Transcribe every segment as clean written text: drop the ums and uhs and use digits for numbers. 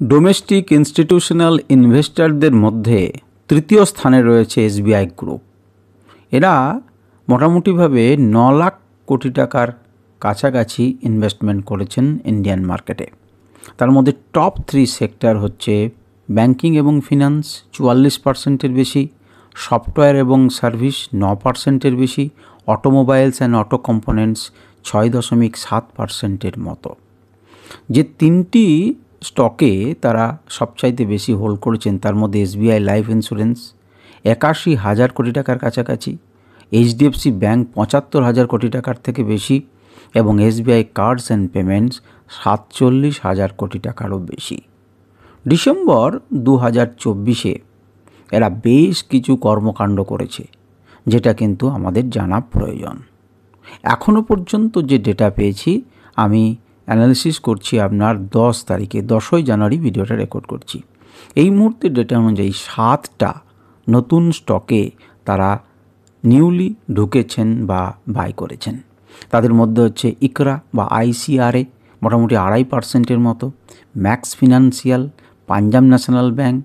Domestic institutional ইনভেস্টরদের মধ্যে তৃতীয় স্থানে রয়েছে এসবিআই গ্রুপ। এরা মোটামুটিভাবে 9 লাখ কোটি টাকার কাছাকাছি ইনভেস্টমেন্ট করেছেন ইন্ডিয়ান মার্কেটে। তার মধ্যে টপ 3 সেক্টর হচ্ছে ব্যাংকিং এবং ফিনান্স 44%-এর বেশি, সফটওয়্যার এবং সার্ভিস 9%-এর বেশি, অটোমোবাইলস অ্যান্ড অটো কম্পোনেন্টস 6.7%-এর মতো। যে 3টি স্টকে তারা সবচাইতে বেশি হোল্ড করেছেন তার মধ্যে এসবিআই লাইফ ইন্স্যুরেন্স 81,000 কোটি টাকার কাছাকাছি, এইচডিএফসি ব্যাংক 75,000 কোটি টাকার থেকে বেশি এবং এসবিআই কার্ডস অ্যান্ড পেমেন্টস 47,000 কোটি টাকারও বেশি। ডিসেম্বর 2024-এ এরা বেশ কিছু কর্মকাণ্ড করেছে, যেটা কিন্তু আমাদের জানা প্রয়োজন। এখনও পর্যন্ত যে ডেটা পেয়েছি আমি অ্যানালিসিস করছি আপনার 10ই জানুয়ারি ভিডিওটা রেকর্ড করছি। এই মুহূর্তে ডেটা অনুযায়ী 7টা নতুন স্টকে তারা নিউলি ঢুকেছেন বা বাই করেছেন। তাদের মধ্যে হচ্ছে ইকরা বা আইসিআরএ মোটামুটি 2.5%-এর মতো, Max Financial, Punjab National Bank,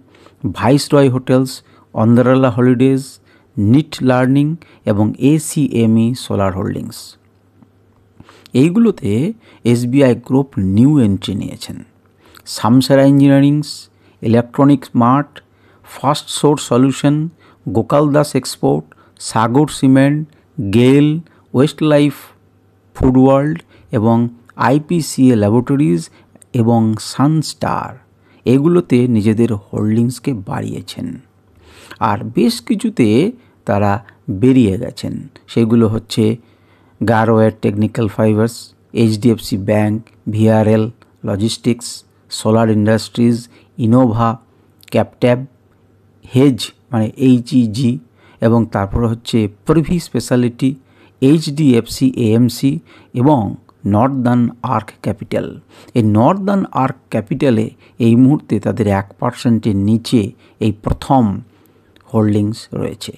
Viceroy Hotels, অন্দ্রালা হলিডেজ, নিট লার্নিং এবং এসিএমই সোলার হোল্ডিংস। এইগুলোতে এসবিআই গ্রুপ নিউ এন্ট্রি নিয়েছেন। সামসারা engineerings, electronics mart, first source solution, Gokal Das export, Sagar cement, GAIL, west life food world এবং আইপিসিএ ল্যাবরেটরিজ এবং Sunstar এগুলোতে নিজেদের হোল্ডিংসকে বাড়িয়েছেন। আর বেশ কিছুতে তারা বেরিয়ে গেছেন। সেগুলো হচ্ছে গারোয়ের technical fibres, HDFC Bank, VRL logistics, solar industries, Innova, Captab, হেজ মানে এইচইজি এবং তারপর হচ্ছে প্রভি স্পেশালিটি, এইচডিএফসি এএমসি এবং নর্দার্ন আর্ক ক্যাপিটাল। এই নর্দার্ন আর্ক ক্যাপিটালে এই মুহূর্তে তাদের 1%-এর নিচে এই প্রথম হোল্ডিংস রয়েছে।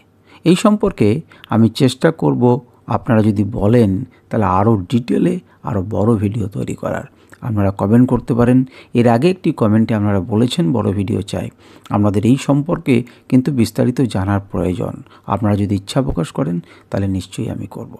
এই সম্পর্কে আমি চেষ্টা করব আপনারা যদি বলেন তাহলে আরও ডিটেলে আরও বড় ভিডিও তৈরি করার। আপনারা কমেন্ট করতে পারেন। এর আগে একটি কমেন্টে আপনারা বলেছেন বড় ভিডিও চাই। আপনাদের এই সম্পর্কে কিন্তু বিস্তারিত জানার প্রয়োজন। আপনারা যদি ইচ্ছা প্রকাশ করেন তাহলে নিশ্চয়ই আমি করব।